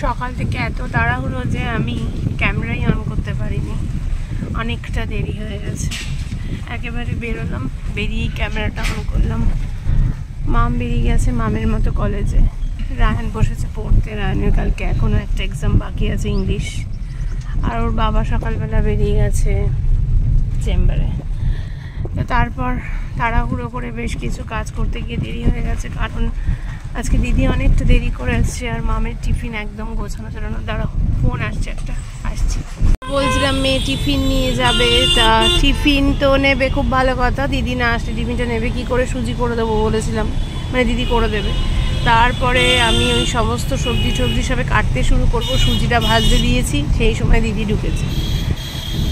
সকাল থেকে এত তাড়াহুড়ো যে আমি ক্যামেরাই অন করতে পারিনি, অনেকটা দেরি হয়ে গেছে। একেবারে বেরোলাম, বেরিয়েই ক্যামেরাটা অন করলাম। মাম বেরিয়ে গেছে মামের মতো কলেজে, রায়ান বসেছে পড়তে। রায়ানের কালকে এখনও একটা এক্সাম বাকি আছে, ইংলিশ। আর ওর বাবা সকালবেলা বেরিয়ে গেছে চেম্বারে। তো তারপর তাড়াহুড়ো করে বেশ কিছু কাজ করতে গিয়ে দেরি হয়ে গেছে, কারণ আজকে দিদি অনেকটা দেরি করে আসছে। আর মামের টিফিন একদম গোছানো চলানো। দাঁড়াও, ফোন আসছে একটা, আসছি। বলছিলাম মেয়ে টিফিন নিয়ে যাবে, তা টিফিন তো নেবে, খুব ভালো কথা। দিদি না আসলে টিফিনটা নেবে কি করে? সুজি করে দেবো বলেছিলাম, মানে দিদি করে দেবে। তারপরে আমি ওই সমস্ত সবজি সবে কাটতে শুরু করব। সুজিটা ভাজতে দিয়েছি, সেই সময় দিদি ঢুকেছে।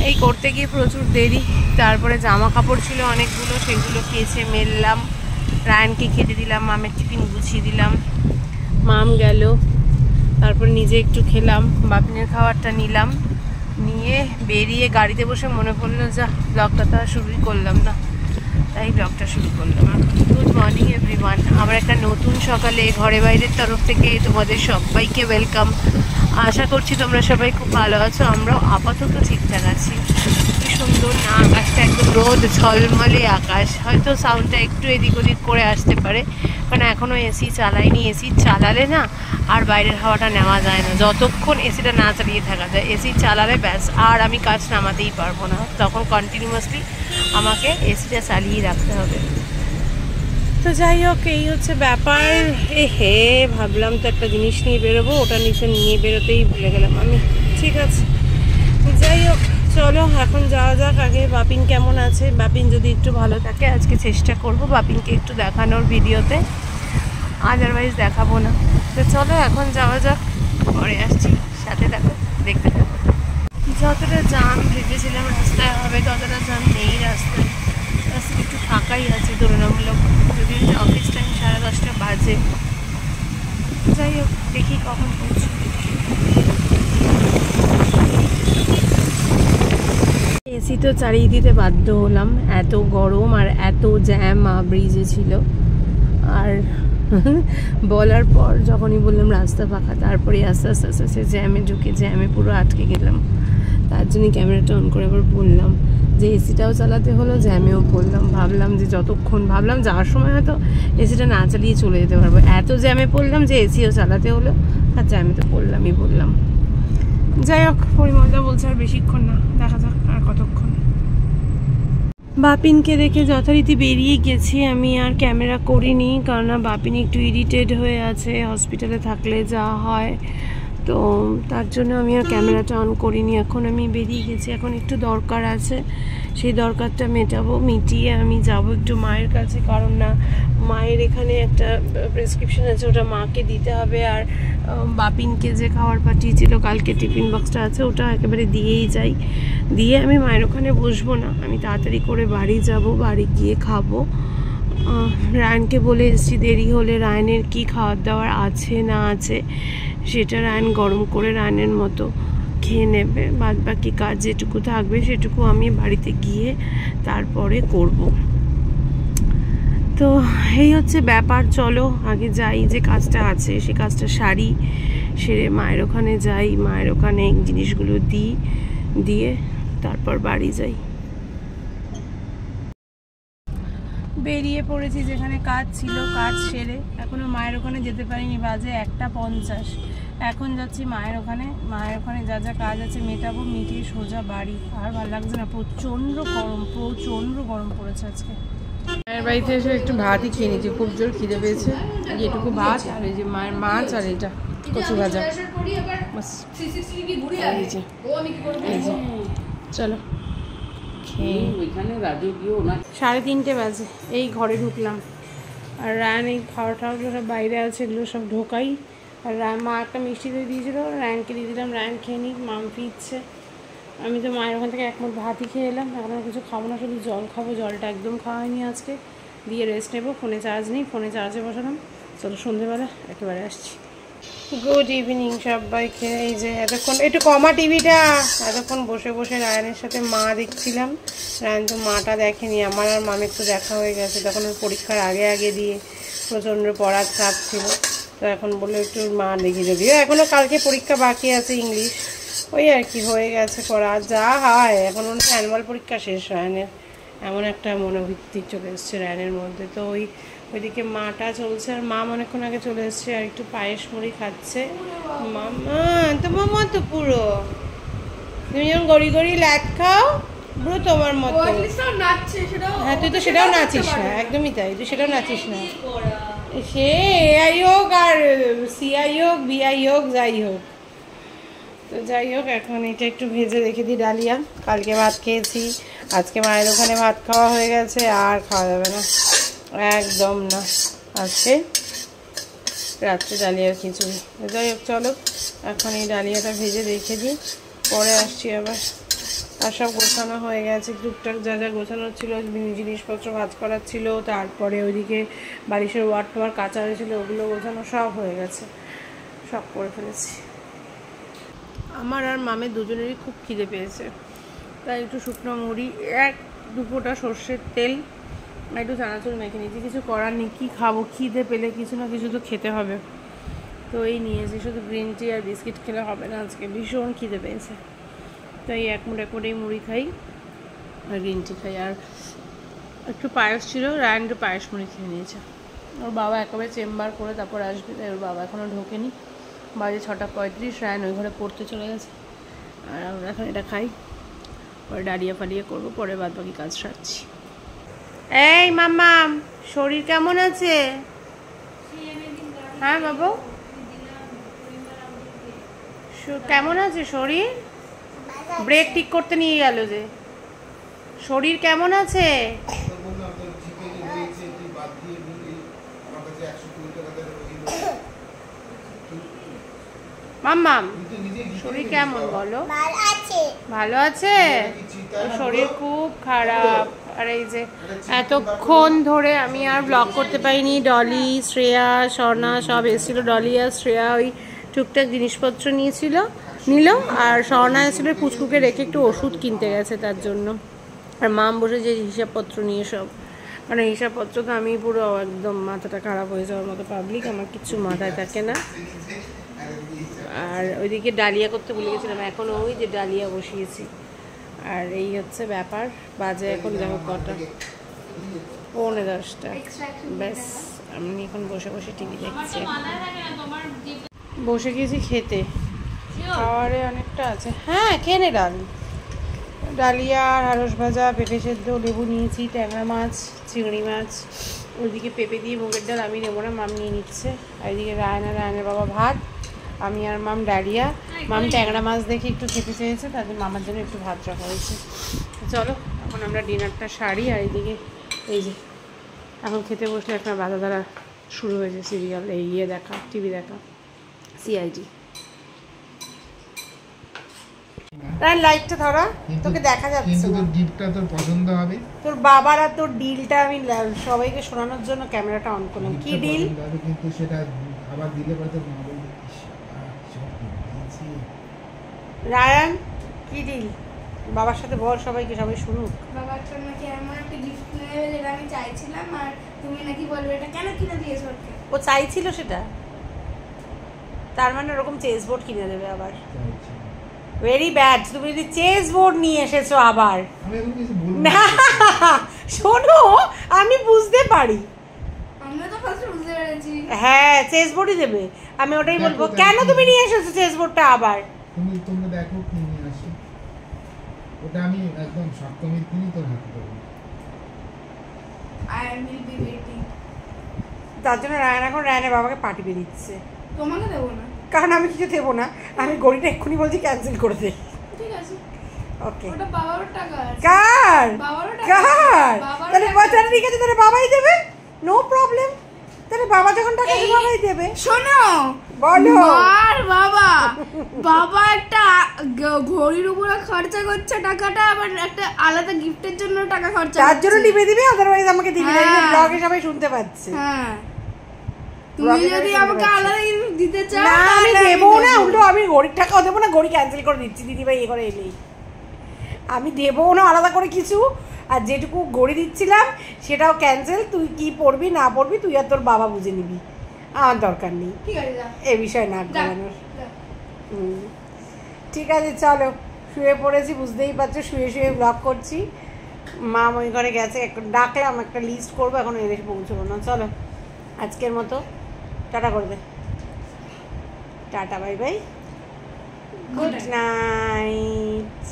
এই করতে গিয়ে প্রচুর দেরি। তারপরে জামা কাপড় ছিল অনেকগুলো, সেগুলো কেচে মেললাম, রায়ানকে খেতে দিলাম, মামের টিফিন গুছিয়ে দিলাম। মাম গেল, তারপর নিজে একটু খেলাম, বাপিনের খাবারটা নিলাম, নিয়ে বেরিয়ে গাড়িতে বসে মনে পড়লো যা ব্লগটা তো আর শুরুই করলাম না, তাই ব্লগটা শুরু করলাম। Good morning everyone. আবার একটা নতুন সকালে ঘরে বাইরের তরফ থেকে তোমাদের সবাইকে ওয়েলকাম। আশা করছি তোমরা সবাই খুব ভালো আছো, আমরাও আপাতত ঠিকঠাক আছি। কি সুন্দর না আকাশটা, একদম রোদ ঝলমলে আকাশ। হয়তো সাউন্ডটা একটু এদিক ওদিক করে আসতে পারে, কারণ এখনও এসি চালাইনি। এসি চালালে না আর বাইরের হাওয়াটা নেওয়া যায় না, যতক্ষণ এসিটা না চালিয়ে থাকা যায়। এসি চালালে ব্যাস আর আমি কাজ নামাতেই পারবো না, তখন কন্টিনিউয়াসলি আমাকে এসিটা চালিয়ে রাখতে হবে। তো যাই হোক, এই হচ্ছে ব্যাপার। হে ভাবলাম তো একটা জিনিস নিয়ে বেরোবো, ওটা নিচে নিয়ে বেরোতেই ভুলে গেলাম আমি। ঠিক আছে, যাই হোক, চলো এখন যাওয়া যাক। আগে বাপিন কেমন আছে, বাপিন যদি একটু ভালো থাকে আজকে চেষ্টা করব বাপিনকে একটু দেখানোর ভিডিওতে, আদারওয়াইজ দেখাবো না। তো চলো এখন যাওয়া যাক, পরে আসছি, সাথে দেখো, দেখতে থাকো। যতটা জ্যাম ভেবেছিলাম রাস্তায় হবে ততটা জ্যাম নেই রাস্তায়। রাস্তা একটু ফাঁকাই আছে তুলনামূলক, যদি অফিস টাইম 10:30 বাজে। যাই হোক, দেখি কখন পৌঁছি। এসি তো চালিয়ে দিতে বাধ্য হলাম, এত গরম আর এত জ্যাম ব্রিজে ছিল। আর বলার পর যখনই বললাম রাস্তা ফাঁকা, তারপরে আস্তে আস্তে আস্তে আস্তে জ্যামে ঢুকে জ্যামে পুরো আটকে গেলাম। তার জন্যই ক্যামেরাটা অন করে আবার বললাম যে এসিটাও চালাতে হলো, জ্যামেও পড়লাম। ভাবলাম যে যতক্ষণ, ভাবলাম যাওয়ার সময় হয়তো এসিটা না চালিয়ে চলে যেতে পারবো, এত জ্যামে পড়লাম যে এসিও চালাতে হলো, আর জ্যামে তো পড়লামই বললাম। যাই হোক, পরিমলদা বলছে আর বেশিক্ষণ না, দেখা যাক আর কতক্ষণ। বাপিনকে রেখে যথারীতি বেরিয়ে গেছি, আমি আর ক্যামেরা করিনি, কারণ বাপিন একটু ইরিটেড হয়ে আছে হসপিটালে থাকলে যা হয়, তো তার জন্য আমি আর ক্যামেরাটা অন করিনি। এখন আমি বেরিয়ে গেছি, এখন একটু দরকার আছে, সেই দরকারটা মেটাবো। মিটিয়ে আমি যাব একটু মায়ের কাছে, কারণ না মায়ের এখানে একটা প্রেসক্রিপশন আছে, ওটা মাকে দিতে হবে। আর বাপিনকে যে খাবার পাঠিয়েছিল কালকে টিফিন বক্সটা আছে, ওটা একেবারে দিয়েই যাই। দিয়ে আমি মায়ের ওখানে বসবো না, আমি তাড়াতাড়ি করে বাড়ি যাব, বাড়ি গিয়ে খাবো। রায়ানকে বলে এসেছি দেরি হলে রায়ানের কি খাওয়ার দাওয়ার আছে না আছে সেটা রায়ান গরম করে রায়ানের মতো খেয়ে নেবে, বাদ বাকি কাজ যেটুকু থাকবে সেটুকু আমি বাড়িতে গিয়ে তারপরে করব। তো এই হচ্ছে ব্যাপার। চলো আগে যাই, যে কাজটা আছে সে কাজটা সারি, সেরে মায়ের ওখানে যাই, মায়ের ওখানে জিনিসগুলো দিয়ে তারপর বাড়ি যাই। বেরিয়ে পড়েছি, যেখানে কাজ ছিল কাজ সেরে, এখনও মায়ের ওখানে যেতে পারিনি, বাজে 1:50। এখন যাচ্ছি মায়ের ওখানে, মায়ের ওখানে যা যা কাজ আছে মেটাবো, মিটিয়ে সোজা বাড়ি। আর ভালো লাগছে না, প্রচণ্ড গরম পড়েছে আজকে। মায়ের বাড়িতে এসে একটু ভাতই খেয়ে নিয়েছি, খুব জোর খিদে পেয়েছে। এটুকু ভাত আর এই যে মায়ের মাছ আর এটা কচু ভাজা, চলো 3:30 বাজে, এই ঘরে ঢুকলাম। আর রায়ান এই খাওয়া সব বাইরে আছে, এগুলো সব ঢোকাই। আর মা একটা মিষ্টি দই দিয়েছিল, রায়ানকে দিয়ে দিলাম, রায়ান খেয়ে নিই, মাম ফিরছে। আমি তো মায়ের ওখান থেকে 1 মুঠ ভাতই খেয়ে এলাম, এখন আর কিছু খাবো না, শুধু জল খাবো। জলটা একদম খাওয়া হয়নি আজকে, দিয়ে রেস্ট নেবো। ফোনে চার্জ নেই, ফোনে চার্জে বসালাম। চলো সন্ধ্যেবেলা একেবারে আসছি। গুড ইভিনিং সবাইকে। এই যে এতক্ষণ একটু কমা টিভিটা, এতক্ষণ বসে বসে রায়ানের সাথে মা দেখছিলাম। রায়ান তো মাটা দেখেনি, আমার আর মামের তো দেখা হয়ে গেছে, তখন ওর পরীক্ষার আগে দিয়ে প্রচণ্ড পড়ার চাপ ছিল। তো এখন বললো একটু মা দেখি, যদিও এখনও কালকে পরীক্ষা বাকি আছে ইংলিশ, ওই আর কি হয়ে গেছে পড়া যা হয়। এখন ওর অ্যানুয়াল পরীক্ষা শেষ রায়নের, এমন একটা মনোবৃত্তি চলে এসছে রায়নের মধ্যে। তো ওইদিকে মাটা চলছে, আর মা অনেকক্ষণ আগে চলে এসছে আর একটু পায়েস মুড়ি খাচ্ছে। মামা তো মামা তো পুরো তুমি যখন গড়ি গড়ি ল্যাট খাও পুরো তোমার মতো। হ্যাঁ তুই তো সেটাও নাচিস না, একদমই তাই, তুই সেটাও নাচিস না। সে এআই হোক আর সিআই হোক বিআই হোক যাই হোক, তো যাই হোক এখন এটা একটু ভেজে রেখে দিই ডালিয়া। কালকে ভাত খেয়েছি, আজকে মায়ের ওখানে ভাত খাওয়া হয়ে গেছে, আর খাওয়া যাবে না, একদম না। আজকে রাত্রে ডালিয়ার খিচুড়ি। যাই হোক চলো এখন এই ডালিয়াটা ভেজে রেখে দিই, পরে আসছি আবার। আর সব গোছানো হয়ে গেছে, টুকটাক যা যা গোছানো ছিল, জিনিসপত্র ভাজ করার ছিল, তারপরে ওইদিকে বালিশের ওয়ার টোয়ার কাঁচা হয়েছিল, ওগুলো গোছানো সব হয়ে গেছে, সব করে ফেলেছি। আমার আর মামের দুজনেরই খুব খিদে পেয়েছে, তাই একটু শুকনো মুড়ি, এক দুপোটা সর্ষের তেল, একটু চানাচুর মেখে নিয়েছি। কিছু করার নেই, কী খাবো, খিদে পেলে কিছু না কিছু তো খেতে হবে। তো এই নিয়েছি, শুধু গ্রিন টি আর বিস্কিট খেলে হবে না, আজকে ভীষণ খিদে পেয়েছে। তো এই এক করেই মুড়ি খাই আর গ্রিন টি খাই, আর একটু পায়েস ছিল, রায়ন একটু পায়েস মুড়ি খেয়ে নিয়েছে। ওর বাবা একেবারে চেম্বার করে তারপর আসবে, তাই ওর বাবা এখনও ঢোকেনি, বাজে 6:35, রায়ন ওই ঘরে পড়তে চলে গেছে। আর আমরা এখন এটা খাই, পরে ডালিয়া ফালিয়ে করবো, পরে বাদ বাকি কাজ সারছি। এই মাম্মা শরীর কেমন আছে? হ্যাঁ বাবু কেমন আছে শরীর? ব্রেক ঠিক করতে নিয়ে গেল যে, শরীর কেমন আছে? মাম্মাম শরীর কেমন বলো? ভালো আছে? শরীর খুব খারাপ। আর এই যে এতক্ষণ ধরে আমি আর ব্লগ করতে পারিনি, ডলি শ্রেয়া স্বর্ণা সব এসেছিল, ডলি আর শ্রেয়া ওই টুকটাক জিনিসপত্র নিল, আর স্বর্ণা এসেছিল পুচকুকে রেখে একটু ওষুধ কিনতে গেছে তার জন্য। আর মাম বসে যে হিসাবপত্র নিয়ে সব, মানে হিসাবপত্র তো আমি পুরো একদম মাথাটা খারাপ হয়ে যাওয়ার মতো পাবলিক, আমার কিচ্ছু মাথায় থাকে না। আর ওইদিকে ডালিয়া করতে ভুলে গেছিলাম, এখন ওই যে ডালিয়া বসিয়েছি। আর এই হচ্ছে ব্যাপার, বাজে এখন দেখো কটা, 9:45, ব্যাস আমি এখন বসে বসে টিভি দেখছি। বসে গেছি খেতে, খাওয়ারে অনেকটা আছে। হ্যাঁ খেয়ে নে ডালিয়া আর ঢ্যাঁড়স ভাজা, পেঁপে সেদ্ধ, লেবু নিয়েছি, ট্যাংরা মাছ, চিংড়ি মাছ, ওইদিকে পেঁপে দিয়ে মুগের ডাল আমি নেবো না, মাম নিয়ে নিচ্ছে। আর এইদিকে রায়নের বাবা ভাত, আমি আর মাম ডালিয়া। মাম ট্যাংরা মাছ দেখে একটু খেতে চেয়েছে, তাদের মামার জন্য একটু ভাত রাখা হয়েছে। চলো এখন আমরা ডিনারটা সারি। আর এইদিকে এই যে এখন খেতে বসলে একটা বাধা ধারা শুরু হয়েছে, সিরিয়াল এই দেখা, টিভি দেখা, সিআইডি। তার লাইটটা ধরা, তোকে দেখা যাচ্ছে না, তোর গিফটটা তোর পছন্দ হবে। তোর বাবার আর তোর ডিলটা আমি সবাইকে শোনানোর জন্য ক্যামেরাটা অন করলাম। কি ডিল? কিন্তু সেটা আবার দিলে পরে তোর মা বলবে রায়ান কি ডিল? বাবার সাথে বল, সবাইকে, সবাই শুনুক। বাবার জন্য কি এমন একটা গিফট নেবে যেটা আমি চাইছিলাম, আর তুমি নাকি বলবে এটা কেন কিনে দিয়েছো ওকে? ও চাইছিল সেটা, তার মানে ওরকম চেস বোর্ড কিনে দেবে আবার। ভেরি ব্যাড, তুমি যদি চেস বোর্ড নিয়ে এসেছো আবার। না শোনো, আমি বুঝতে পারি, আমরা তো ফার্স্ট বুঝতে পেরেছি। হ্যাঁ চেস বোর্ডই দেবে, আমি ওটাই বলবো। কেন তুমি নিয়ে এসেছো চেস বোর্ডটা আবার? তোমরা দেখো কি নিয়ে আসি, ওটা আমি একদম সপ্তমীর দিনই তোর হাতে দেবো। I will be waiting. তার জন্য রায়ন এখন রায়নের বাবাকে পার্টি পেয়ে দিচ্ছে। তোমাকে দেবো না, কারণ আমি কিছু দেবো না, আমি গড়িটা এক্ষুনি বলছি ক্যান্সেল করে দে। ঠিক আছে ওকে। ওটা বাবার টাকা আছে। কার? বাবারও টাকা। কার? বাবারও তাহলে টাকা বাচ্চাটা আছে। ঠিক আছে, তাহলে বাবাই দেবে, নো প্রবলেম। তাহলে বাবা যখন টাকা দেবে বাবাই দেবে। শোনো বলো। আর বাবা একটা ঘড়ির উপরে খরচা করছে টাকাটা, আবার একটা আলাদা গিফটের জন্য টাকা খরচা তার জন্য করছে। নিবে দিবে, আদারওয়াইজ আমাকে দিবি না। হ্যাঁ। ব্লগে সবাই শুনতে পাচ্ছে। হ্যাঁ তুমি ব্লগে যদি সবাই আমাকে শুনতে আলাদা গিফট দিতে চাও না আমি তাহলে দেবো না, দেবো। উল্টো আমি ঘড়ির টাকাও দেবো না, ঘড়ি ক্যান্সেল করে দিচ্ছি দিদি ভাই, এ করে এলেই আমি দেবো না আলাদা করে কিছু। আর যেটুকু ঘড়ি দিচ্ছিলাম সেটাও ক্যান্সেল, তুই কি পড়বি না পড়বি তুই আর তোর বাবা বুঝে নিবি। আমার দরকার নেই ঠিক আছে যা এ বিষয়ে নাক যা, গলানোর। যা। ঠিক আছে চলো, শুয়ে পড়েছি, বুঝতেই পারছো শুয়ে শুয়ে ব্লগ করছি। মা ওই ঘরে গেছে, একটু ডাকলাম, একটা লিস্ট করবো, এখন এসে পৌঁছবো না। চলো আজকের মতো টাটা করবে, tata bye bye, good night.